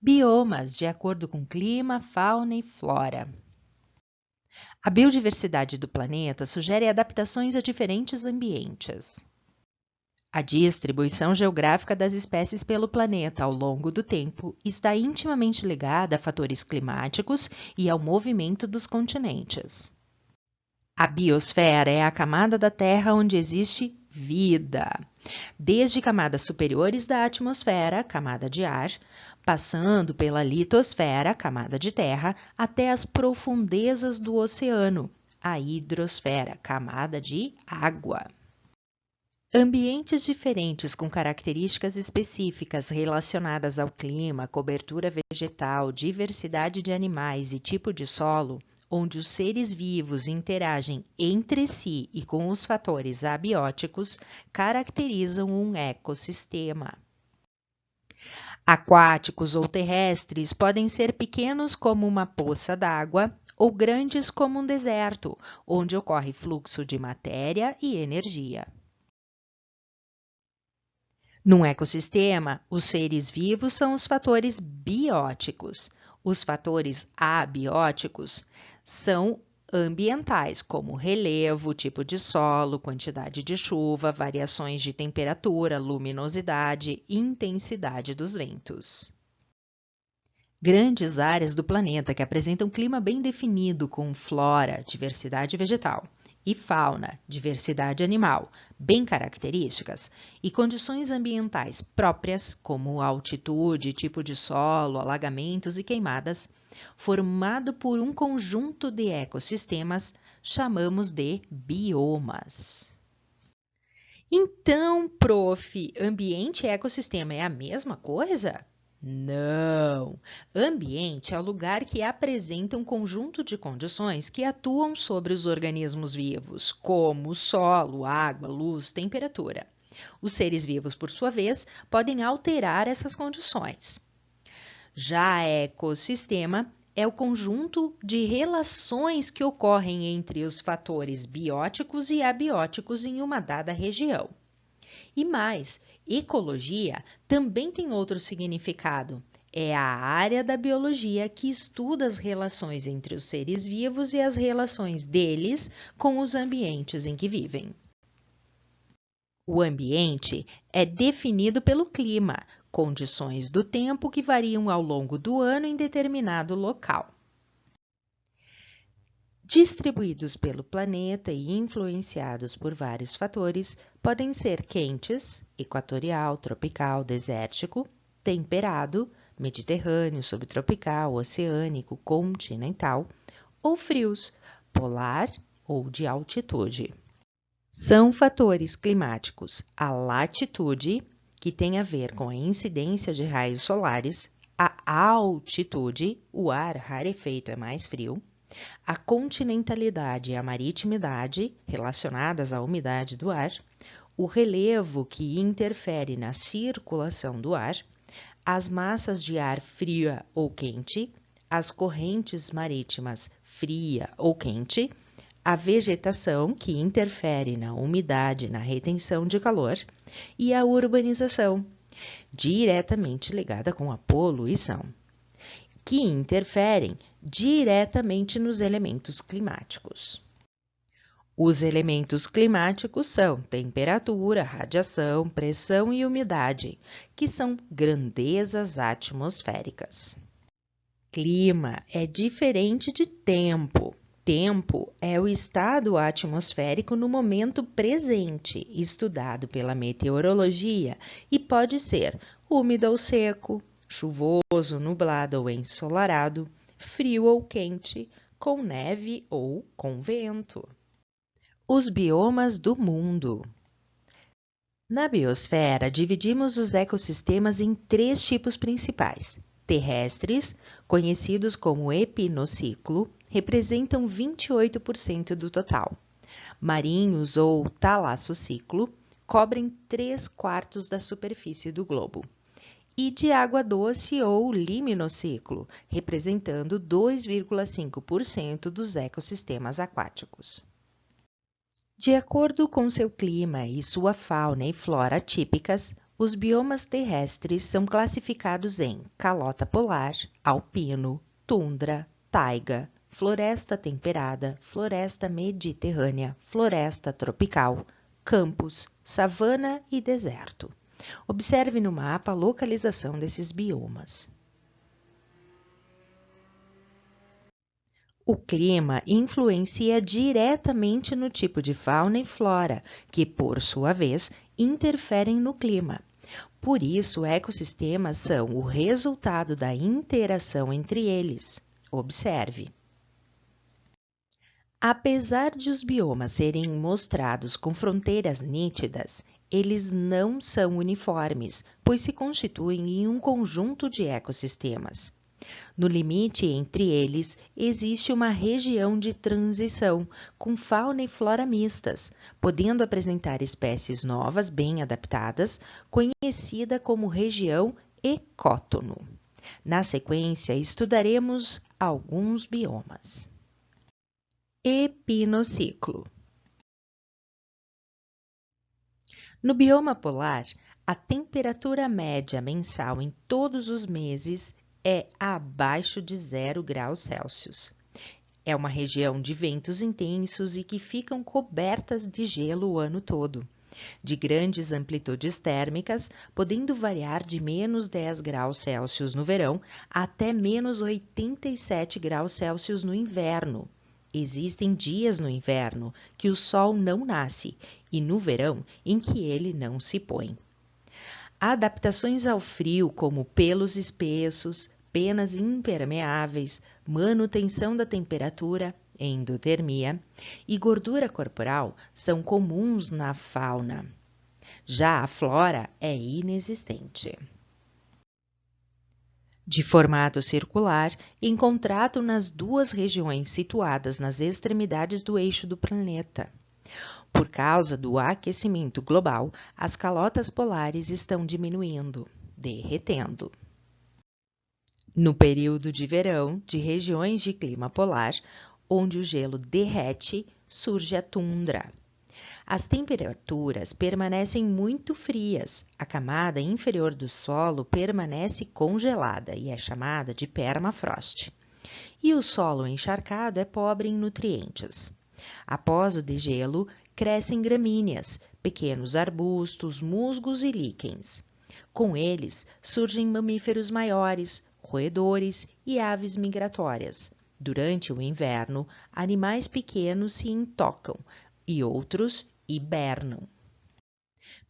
Biomas, de acordo com clima, fauna e flora. A biodiversidade do planeta sugere adaptações a diferentes ambientes. A distribuição geográfica das espécies pelo planeta ao longo do tempo está intimamente ligada a fatores climáticos e ao movimento dos continentes. A biosfera é a camada da Terra onde existe vida, desde camadas superiores da atmosfera, camada de ar, passando pela litosfera, camada de terra, até as profundezas do oceano, a hidrosfera, camada de água. Ambientes diferentes com características específicas relacionadas ao clima, cobertura vegetal, diversidade de animais e tipo de solo, onde os seres vivos interagem entre si e com os fatores abióticos, caracterizam um ecossistema. Aquáticos ou terrestres podem ser pequenos como uma poça d'água ou grandes como um deserto, onde ocorre fluxo de matéria e energia. Num ecossistema, os seres vivos são os fatores bióticos. Os fatores abióticos são ambientais, como relevo, tipo de solo, quantidade de chuva, variações de temperatura, luminosidade e intensidade dos ventos. Grandes áreas do planeta que apresentam clima bem definido com flora, diversidade vegetal, e fauna, diversidade animal, bem características, e condições ambientais próprias, como altitude, tipo de solo, alagamentos e queimadas, formado por um conjunto de ecossistemas, chamamos de biomas. Então, prof, ambiente e ecossistema é a mesma coisa? Não! Ambiente é o lugar que apresenta um conjunto de condições que atuam sobre os organismos vivos, como solo, água, luz, temperatura. Os seres vivos, por sua vez, podem alterar essas condições. Já ecossistema é o conjunto de relações que ocorrem entre os fatores bióticos e abióticos em uma dada região. E mais, ecologia também tem outro significado. É a área da biologia que estuda as relações entre os seres vivos e as relações deles com os ambientes em que vivem. O ambiente é definido pelo clima, condições do tempo que variam ao longo do ano em determinado local. Distribuídos pelo planeta e influenciados por vários fatores, podem ser quentes, equatorial, tropical, desértico, temperado, mediterrâneo, subtropical, oceânico, continental, ou frios, polar ou de altitude. São fatores climáticos a latitude, que tem a ver com a incidência de raios solares, a altitude, o ar rarefeito é mais frio, a continentalidade e a maritimidade, relacionadas à umidade do ar, o relevo que interfere na circulação do ar, as massas de ar fria ou quente, as correntes marítimas fria ou quente, a vegetação que interfere na umidade e na retenção de calor e a urbanização, diretamente ligada com a poluição, que interferem diretamente nos elementos climáticos. Os elementos climáticos são temperatura, radiação, pressão e umidade, que são grandezas atmosféricas. Clima é diferente de tempo. Tempo é o estado atmosférico no momento presente, estudado pela meteorologia, e pode ser úmido ou seco, chuvoso, nublado ou ensolarado, frio ou quente, com neve ou com vento. Os biomas do mundo. Na biosfera, dividimos os ecossistemas em 3 tipos principais. Terrestres, conhecidos como epinociclo, representam 28% do total. Marinhos ou talassociclo cobrem 3/4 da superfície do globo. E de água doce ou liminociclo, representando 2,5% dos ecossistemas aquáticos. De acordo com seu clima e sua fauna e flora típicas, Os biomas terrestres são classificados em calota polar, alpino, tundra, taiga, floresta temperada, floresta mediterrânea, floresta tropical, campos, savana e deserto. Observe no mapa a localização desses biomas. O clima influencia diretamente no tipo de fauna e flora, que, por sua vez, interferem no clima. Por isso, ecossistemas são o resultado da interação entre eles. Observe. Apesar de os biomas serem mostrados com fronteiras nítidas, eles não são uniformes, pois se constituem em um conjunto de ecossistemas. No limite entre eles, existe uma região de transição, com fauna e flora mistas, podendo apresentar espécies novas bem adaptadas, conhecida como região ecótono. Na sequência, estudaremos alguns biomas. Epinociclo. No bioma polar, a temperatura média mensal em todos os meses é abaixo de 0 graus Celsius. É uma região de ventos intensos e que ficam cobertas de gelo o ano todo, de grandes amplitudes térmicas, podendo variar de menos 10 graus Celsius no verão até menos 87 graus Celsius no inverno. Existem dias no inverno que o sol não nasce e no verão em que ele não se põe. Adaptações ao frio, como pelos espessos, penas impermeáveis, manutenção da temperatura, endotermia e gordura corporal são comuns na fauna. Já a flora é inexistente. De formato circular, encontrado nas duas regiões situadas nas extremidades do eixo do planeta. Por causa do aquecimento global, as calotas polares estão diminuindo, derretendo. No período de verão, de regiões de clima polar, onde o gelo derrete, surge a tundra. As temperaturas permanecem muito frias, a camada inferior do solo permanece congelada e é chamada de permafrost. E o solo encharcado é pobre em nutrientes. Após o degelo, crescem gramíneas, pequenos arbustos, musgos e líquens. Com eles, surgem mamíferos maiores, roedores e aves migratórias. Durante o inverno, animais pequenos se intocam e outros hibernam.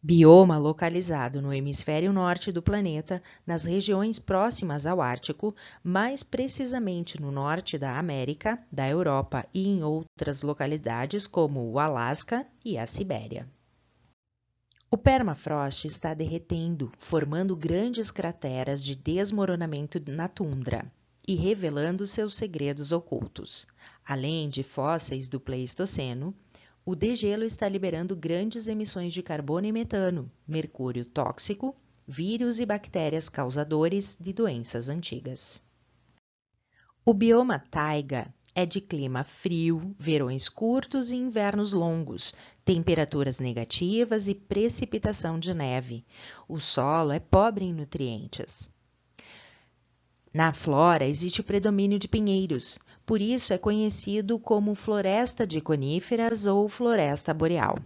Bioma localizado no hemisfério norte do planeta, nas regiões próximas ao Ártico, mais precisamente no norte da América, da Europa e em outras localidades como o Alasca e a Sibéria. O permafrost está derretendo, formando grandes crateras de desmoronamento na tundra e revelando seus segredos ocultos. Além de fósseis do Pleistoceno, o degelo está liberando grandes emissões de carbono e metano, mercúrio tóxico, vírus e bactérias causadores de doenças antigas. O bioma taiga é de clima frio, verões curtos e invernos longos, temperaturas negativas e precipitação de neve. O solo é pobre em nutrientes. Na flora existe o predomínio de pinheiros, por isso é conhecido como floresta de coníferas ou floresta boreal.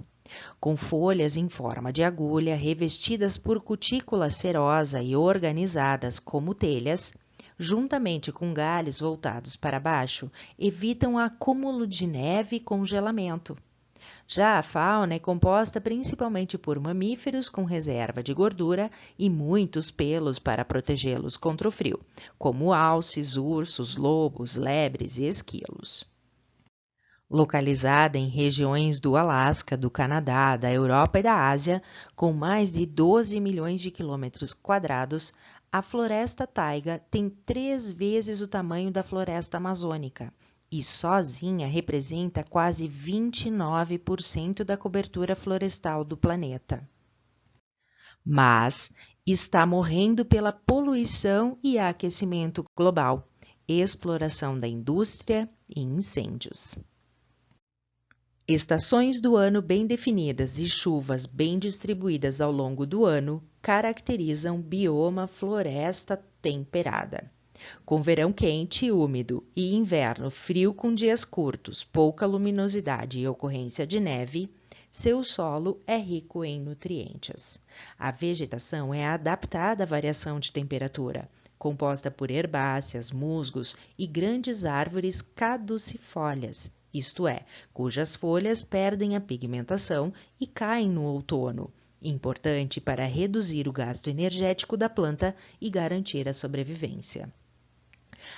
Com folhas em forma de agulha, revestidas por cutícula serosa e organizadas como telhas, juntamente com galhos voltados para baixo, evitam o acúmulo de neve e congelamento. Já a fauna é composta principalmente por mamíferos com reserva de gordura e muitos pelos para protegê-los contra o frio, como alces, ursos, lobos, lebres e esquilos. Localizada em regiões do Alasca, do Canadá, da Europa e da Ásia, com mais de 12 milhões de quilômetros quadrados, a floresta taiga tem 3 vezes o tamanho da floresta amazônica e sozinha representa quase 29% da cobertura florestal do planeta. Mas está morrendo pela poluição e aquecimento global, exploração da indústria e incêndios. Estações do ano bem definidas e chuvas bem distribuídas ao longo do ano caracterizam bioma floresta temperada. Com verão quente e úmido e inverno frio com dias curtos, pouca luminosidade e ocorrência de neve, seu solo é rico em nutrientes. A vegetação é adaptada à variação de temperatura, composta por herbáceas, musgos e grandes árvores caducifólias, isto é, cujas folhas perdem a pigmentação e caem no outono, importante para reduzir o gasto energético da planta e garantir a sobrevivência.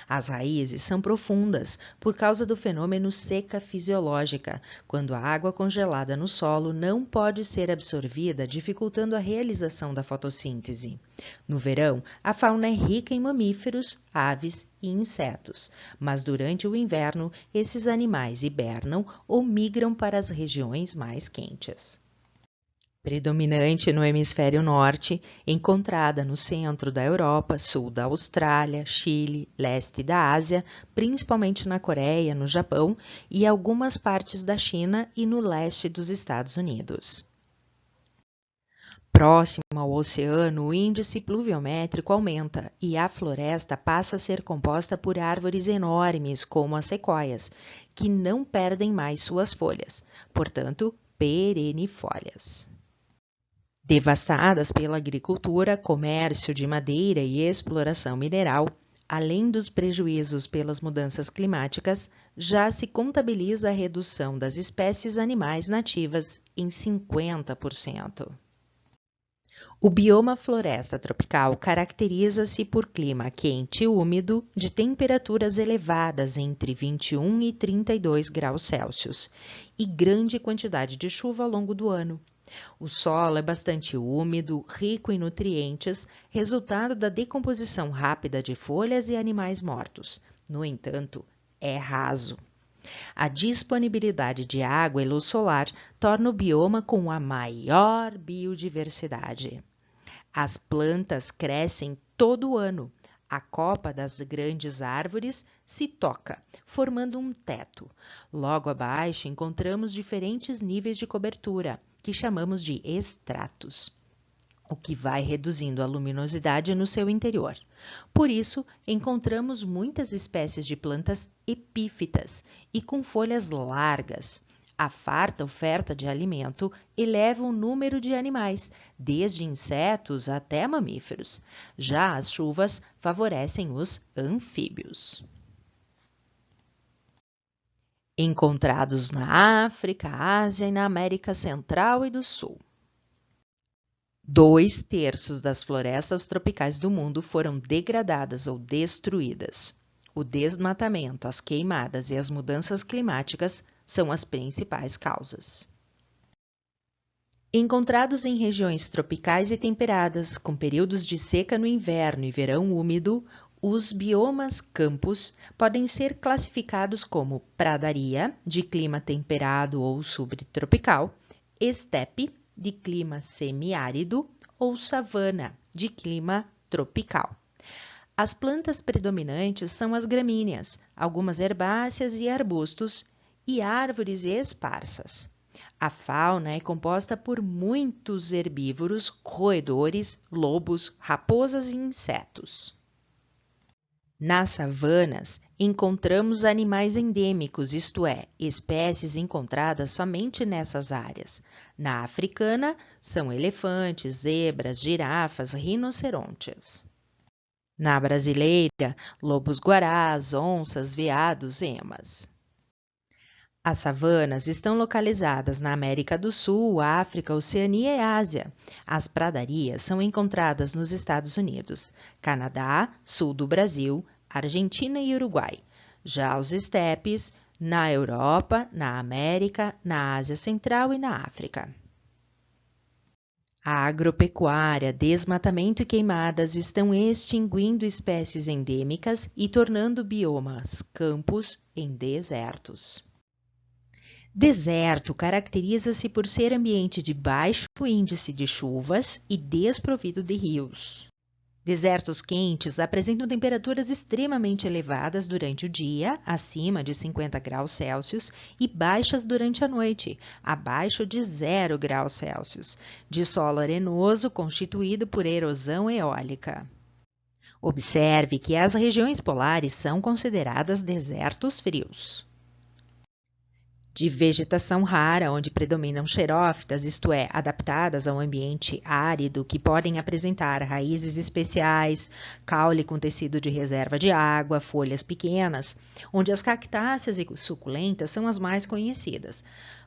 As raízes são profundas por causa do fenômeno seca fisiológica, quando a água congelada no solo não pode ser absorvida, dificultando a realização da fotossíntese. No verão, a fauna é rica em mamíferos, aves e insetos, mas durante o inverno, esses animais hibernam ou migram para as regiões mais quentes. Predominante no hemisfério norte, encontrada no centro da Europa, sul da Austrália, Chile, leste da Ásia, principalmente na Coreia, no Japão e algumas partes da China e no leste dos Estados Unidos. Próximo ao oceano, o índice pluviométrico aumenta e a floresta passa a ser composta por árvores enormes, como as sequoias, que não perdem mais suas folhas, portanto, perennifólias. Devastadas pela agricultura, comércio de madeira e exploração mineral, além dos prejuízos pelas mudanças climáticas, já se contabiliza a redução das espécies animais nativas em 50%. O bioma floresta tropical caracteriza-se por clima quente e úmido, de temperaturas elevadas entre 21 e 32 graus Celsius, e grande quantidade de chuva ao longo do ano. O solo é bastante úmido, rico em nutrientes, resultado da decomposição rápida de folhas e animais mortos. No entanto, é raso. A disponibilidade de água e luz solar torna o bioma com a maior biodiversidade. As plantas crescem todo o ano. A copa das grandes árvores se toca, formando um teto. Logo abaixo encontramos diferentes níveis de cobertura, que chamamos de estratos, o que vai reduzindo a luminosidade no seu interior. Por isso, encontramos muitas espécies de plantas epífitas e com folhas largas. A farta oferta de alimento eleva o número de animais, desde insetos até mamíferos. Já as chuvas favorecem os anfíbios. Encontrados na África, Ásia e na América Central e do Sul. 2/3 das florestas tropicais do mundo foram degradadas ou destruídas. O desmatamento, as queimadas e as mudanças climáticas são as principais causas. Encontrados em regiões tropicais e temperadas, com períodos de seca no inverno e verão úmido, os biomas campos podem ser classificados como pradaria, de clima temperado ou subtropical, estepe, de clima semiárido, ou savana, de clima tropical. As plantas predominantes são as gramíneas, algumas herbáceas e arbustos, e árvores esparsas. A fauna é composta por muitos herbívoros, roedores, lobos, raposas e insetos. Nas savanas, encontramos animais endêmicos, isto é, espécies encontradas somente nessas áreas. Na africana, são elefantes, zebras, girafas, rinocerontes. Na brasileira, lobos-guarás, onças, veados, emas. As savanas estão localizadas na América do Sul, África, Oceania e Ásia. As pradarias são encontradas nos Estados Unidos, Canadá, sul do Brasil, Argentina e Uruguai. Já os estepes, na Europa, na América, na Ásia Central e na África. A agropecuária, desmatamento e queimadas estão extinguindo espécies endêmicas e tornando biomas, campos, em desertos. Deserto caracteriza-se por ser ambiente de baixo índice de chuvas e desprovido de rios. Desertos quentes apresentam temperaturas extremamente elevadas durante o dia, acima de 50 graus Celsius, e baixas durante a noite, abaixo de 0 graus Celsius, de solo arenoso constituído por erosão eólica. Observe que as regiões polares são consideradas desertos frios. De vegetação rara, onde predominam xerófitas, isto é, adaptadas ao ambiente árido, que podem apresentar raízes especiais, caule com tecido de reserva de água, folhas pequenas, onde as cactáceas e suculentas são as mais conhecidas,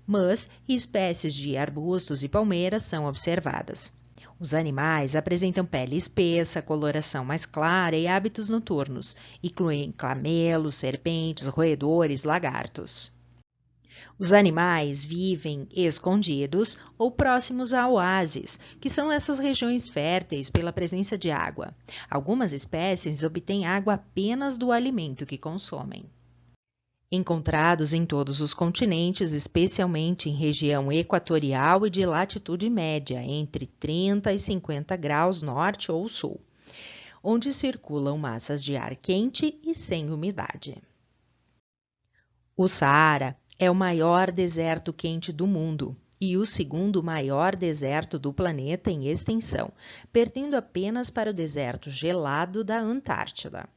mas espécies de arbustos e palmeiras são observadas. Os animais apresentam pele espessa, coloração mais clara e hábitos noturnos, incluem camelos, serpentes, roedores, lagartos. Os animais vivem escondidos ou próximos a oásis, que são essas regiões férteis pela presença de água. Algumas espécies obtêm água apenas do alimento que consomem. Encontrados em todos os continentes, especialmente em região equatorial e de latitude média, entre 30 e 50 graus norte ou sul, onde circulam massas de ar quente e sem umidade. O Saara é o maior deserto quente do mundo e o segundo maior deserto do planeta em extensão, perdendo apenas para o deserto gelado da Antártida.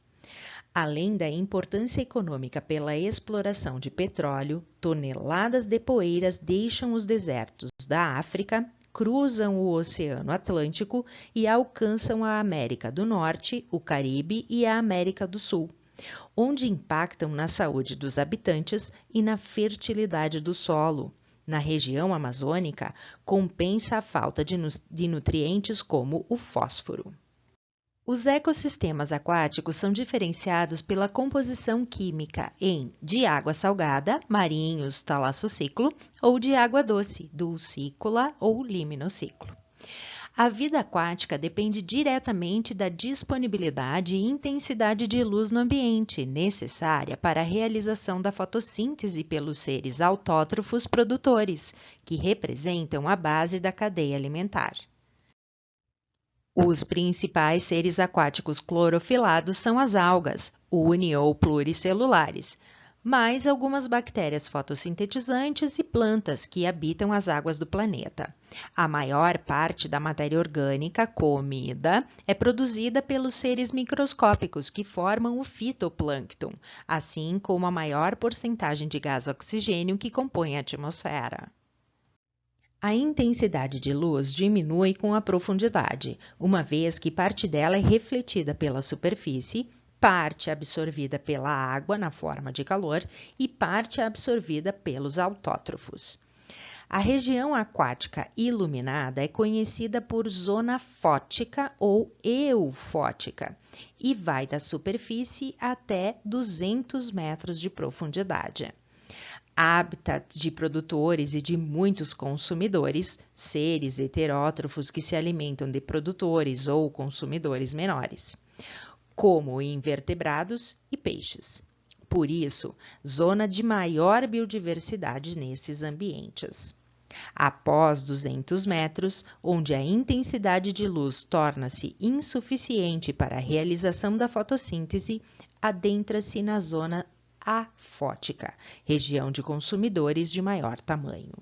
Além da importância econômica pela exploração de petróleo, toneladas de poeiras deixam os desertos da África, cruzam o Oceano Atlântico e alcançam a América do Norte, o Caribe e a América do Sul, onde impactam na saúde dos habitantes e na fertilidade do solo. Na região amazônica, compensa a falta de nutrientes como o fósforo. Os ecossistemas aquáticos são diferenciados pela composição química de água salgada, marinhos, talassociclo, ou de água doce, dulcícola ou liminociclo. A vida aquática depende diretamente da disponibilidade e intensidade de luz no ambiente, necessária para a realização da fotossíntese pelos seres autótrofos produtores, que representam a base da cadeia alimentar. Os principais seres aquáticos clorofilados são as algas, uni- ou pluricelulares, mais algumas bactérias fotossintetizantes e plantas que habitam as águas do planeta. A maior parte da matéria orgânica comida é produzida pelos seres microscópicos que formam o fitoplâncton, assim como a maior porcentagem de gás oxigênio que compõe a atmosfera. A intensidade de luz diminui com a profundidade, uma vez que parte dela é refletida pela superfície, parte absorvida pela água na forma de calor e parte absorvida pelos autótrofos. A região aquática iluminada é conhecida por zona fótica ou eufótica e vai da superfície até 200 metros de profundidade. Habitat de produtores e de muitos consumidores, seres heterótrofos que se alimentam de produtores ou consumidores menores, como invertebrados e peixes. Por isso, zona de maior biodiversidade nesses ambientes. Após 200 metros, onde a intensidade de luz torna-se insuficiente para a realização da fotossíntese, adentra-se na zona afótica, região de consumidores de maior tamanho.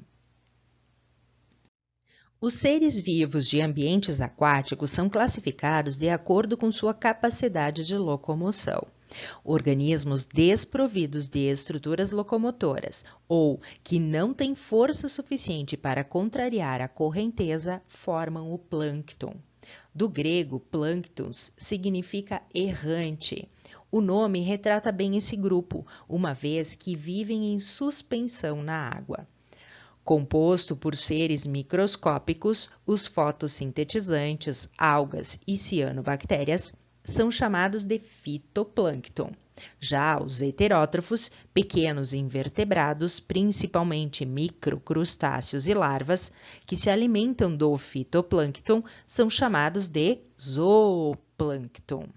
Os seres vivos de ambientes aquáticos são classificados de acordo com sua capacidade de locomoção. Organismos desprovidos de estruturas locomotoras ou que não têm força suficiente para contrariar a correnteza formam o plâncton. Do grego, plânctons significa errante. O nome retrata bem esse grupo, uma vez que vivem em suspensão na água. Composto por seres microscópicos, os fotossintetizantes, algas e cianobactérias são chamados de fitoplâncton. Já os heterótrofos, pequenos invertebrados, principalmente microcrustáceos e larvas, que se alimentam do fitoplâncton, são chamados de zooplâncton.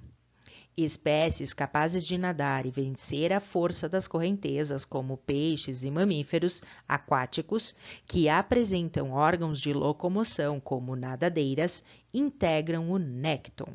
Espécies capazes de nadar e vencer a força das correntezas, como peixes e mamíferos aquáticos, que apresentam órgãos de locomoção, como nadadeiras, integram o nécton.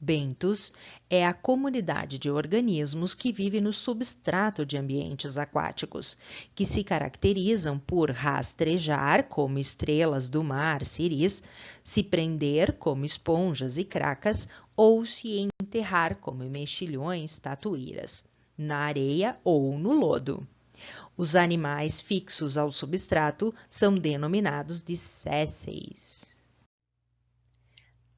Bentos é a comunidade de organismos que vive no substrato de ambientes aquáticos, que se caracterizam por rastejar, como estrelas do mar, ciris, se prender, como esponjas e cracas, ou se enterrar, como mexilhões, tatuíras, na areia ou no lodo. Os animais fixos ao substrato são denominados de sésseis.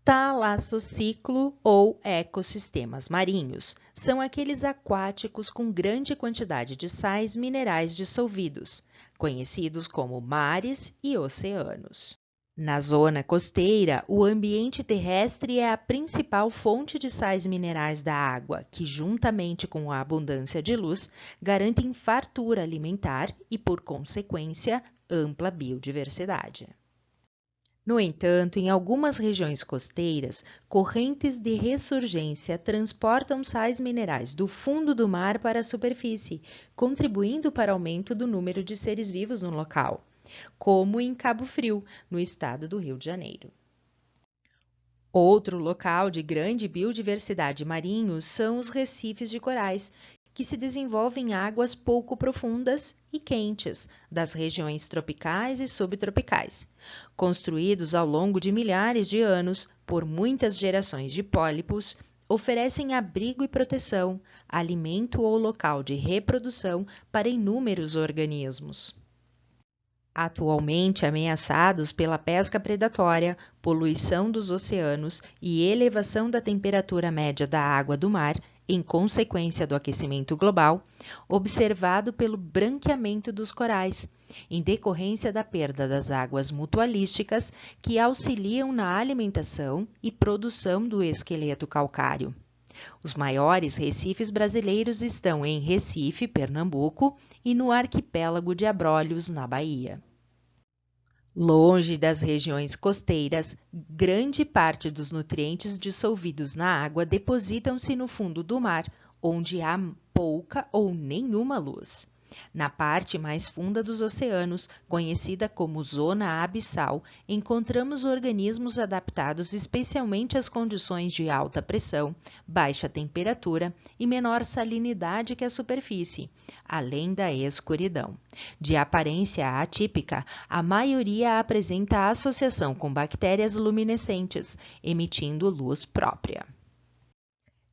Talassociclo ou ecossistemas marinhos são aqueles aquáticos com grande quantidade de sais minerais dissolvidos, conhecidos como mares e oceanos. Na zona costeira, o ambiente terrestre é a principal fonte de sais minerais da água, que, juntamente com a abundância de luz, garantem fartura alimentar e, por consequência, ampla biodiversidade. No entanto, em algumas regiões costeiras, correntes de ressurgência transportam sais minerais do fundo do mar para a superfície, contribuindo para o aumento do número de seres vivos no local, como em Cabo Frio, no estado do Rio de Janeiro. Outro local de grande biodiversidade marinho são os recifes de corais, que se desenvolvem em águas pouco profundas e quentes das regiões tropicais e subtropicais, construídos ao longo de milhares de anos por muitas gerações de pólipos, oferecem abrigo e proteção, alimento ou local de reprodução para inúmeros organismos. Atualmente ameaçados pela pesca predatória, poluição dos oceanos e elevação da temperatura média da água do mar, em consequência do aquecimento global, observado pelo branqueamento dos corais, em decorrência da perda das águas mutualísticas que auxiliam na alimentação e produção do esqueleto calcário. Os maiores recifes brasileiros estão em Recife, Pernambuco, e no arquipélago de Abrolhos, na Bahia. Longe das regiões costeiras, grande parte dos nutrientes dissolvidos na água depositam-se no fundo do mar, onde há pouca ou nenhuma luz. Na parte mais funda dos oceanos, conhecida como zona abissal, encontramos organismos adaptados especialmente às condições de alta pressão, baixa temperatura e menor salinidade que a superfície, além da escuridão. De aparência atípica, a maioria apresenta associação com bactérias luminescentes, emitindo luz própria.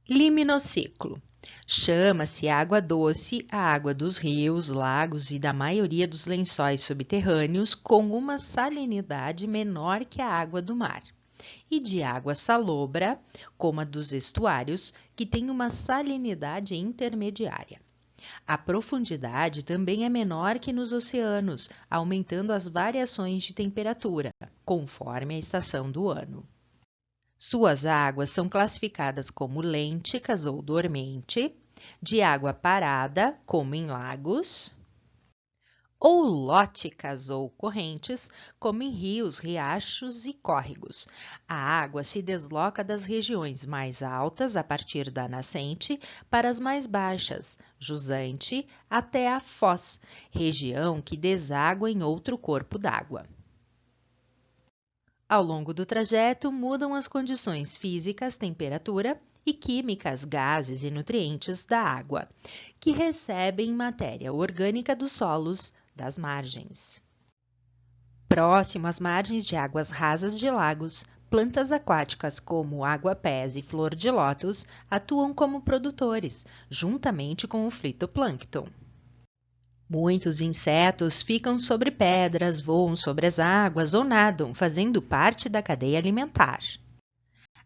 Liminociclo. Chama-se água doce a água dos rios, lagos e da maioria dos lençóis subterrâneos com uma salinidade menor que a água do mar, e de água salobra, como a dos estuários, que tem uma salinidade intermediária. A profundidade também é menor que nos oceanos, aumentando as variações de temperatura, conforme a estação do ano. Suas águas são classificadas como lênticas ou dormente, de água parada, como em lagos, ou lóticas ou correntes, como em rios, riachos e córregos. A água se desloca das regiões mais altas, a partir da nascente, para as mais baixas, jusante, até a foz, região que deságua em outro corpo d'água. Ao longo do trajeto, mudam as condições físicas, temperatura e químicas, gases e nutrientes da água, que recebem matéria orgânica dos solos, das margens. Próximo às margens de águas rasas de lagos, plantas aquáticas como água-pés e flor de lótus atuam como produtores, juntamente com o fitoplâncton. Muitos insetos ficam sobre pedras, voam sobre as águas ou nadam, fazendo parte da cadeia alimentar.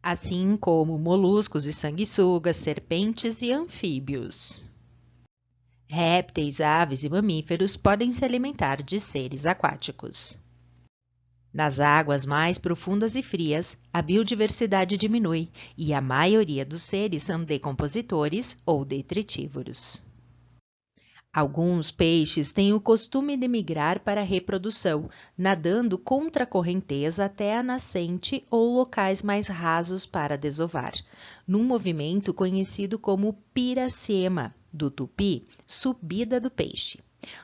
Assim como moluscos e sanguessugas, serpentes e anfíbios. Répteis, aves e mamíferos podem se alimentar de seres aquáticos. Nas águas mais profundas e frias, a biodiversidade diminui e a maioria dos seres são decompositores ou detritívoros. Alguns peixes têm o costume de migrar para a reprodução, nadando contra a correnteza até a nascente ou locais mais rasos para desovar, num movimento conhecido como piracema, do tupi, subida do peixe.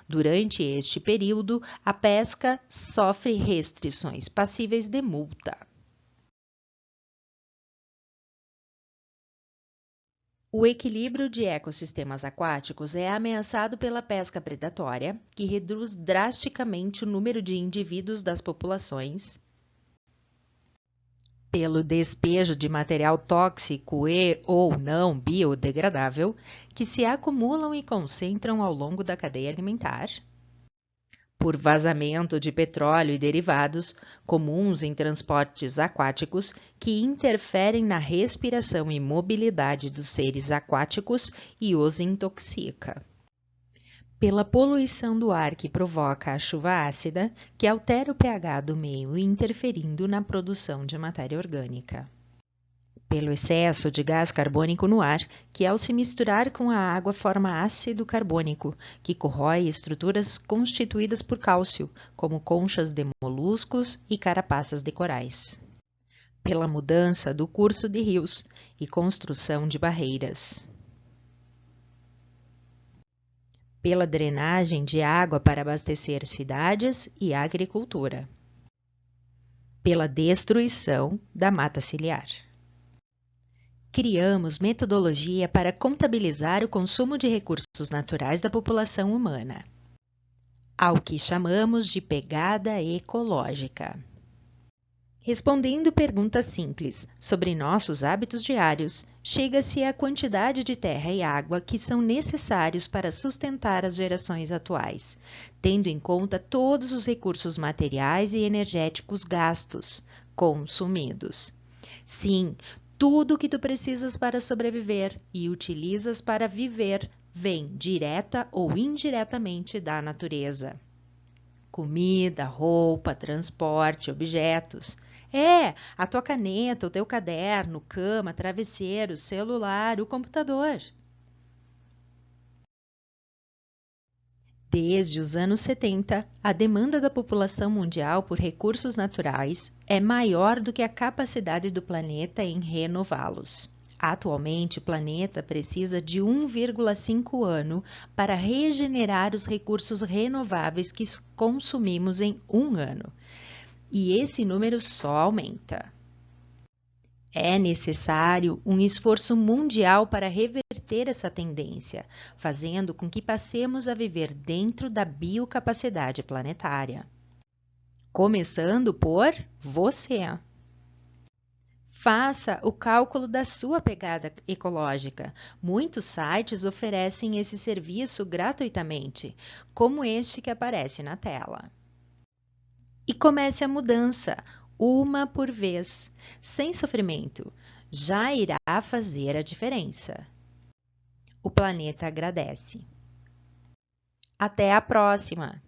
Durante este período, a pesca sofre restrições passíveis de multa. O equilíbrio de ecossistemas aquáticos é ameaçado pela pesca predatória, que reduz drasticamente o número de indivíduos das populações, pelo despejo de material tóxico e ou não biodegradável, que se acumulam e concentram ao longo da cadeia alimentar, por vazamento de petróleo e derivados, comuns em transportes aquáticos, que interferem na respiração e mobilidade dos seres aquáticos e os intoxica. Pela poluição do ar que provoca a chuva ácida, que altera o pH do meio, interferindo na produção de matéria orgânica. Pelo excesso de gás carbônico no ar, que ao se misturar com a água forma ácido carbônico, que corrói estruturas constituídas por cálcio, como conchas de moluscos e carapaças de corais. Pela mudança do curso de rios e construção de barreiras. Pela drenagem de água para abastecer cidades e agricultura. Pela destruição da mata ciliar. Criamos metodologia para contabilizar o consumo de recursos naturais da população humana, ao que chamamos de pegada ecológica. Respondendo perguntas simples sobre nossos hábitos diários, chega-se à quantidade de terra e água que são necessários para sustentar as gerações atuais, tendo em conta todos os recursos materiais e energéticos gastos, consumidos. Sim, tudo o que tu precisas para sobreviver e utilizas para viver vem direta ou indiretamente da natureza. Comida, roupa, transporte, objetos. A tua caneta, o teu caderno, cama, travesseiro, celular, o computador. Desde os anos 70, a demanda da população mundial por recursos naturais é maior do que a capacidade do planeta em renová-los. Atualmente, o planeta precisa de 1,5 ano para regenerar os recursos renováveis que consumimos em um ano. E esse número só aumenta. É necessário um esforço mundial para reverter essa tendência, fazendo com que passemos a viver dentro da biocapacidade planetária. Começando por você. Faça o cálculo da sua pegada ecológica. Muitos sites oferecem esse serviço gratuitamente, como este que aparece na tela. E comece a mudança, uma por vez, sem sofrimento. Já irá fazer a diferença. O planeta agradece. Até a próxima!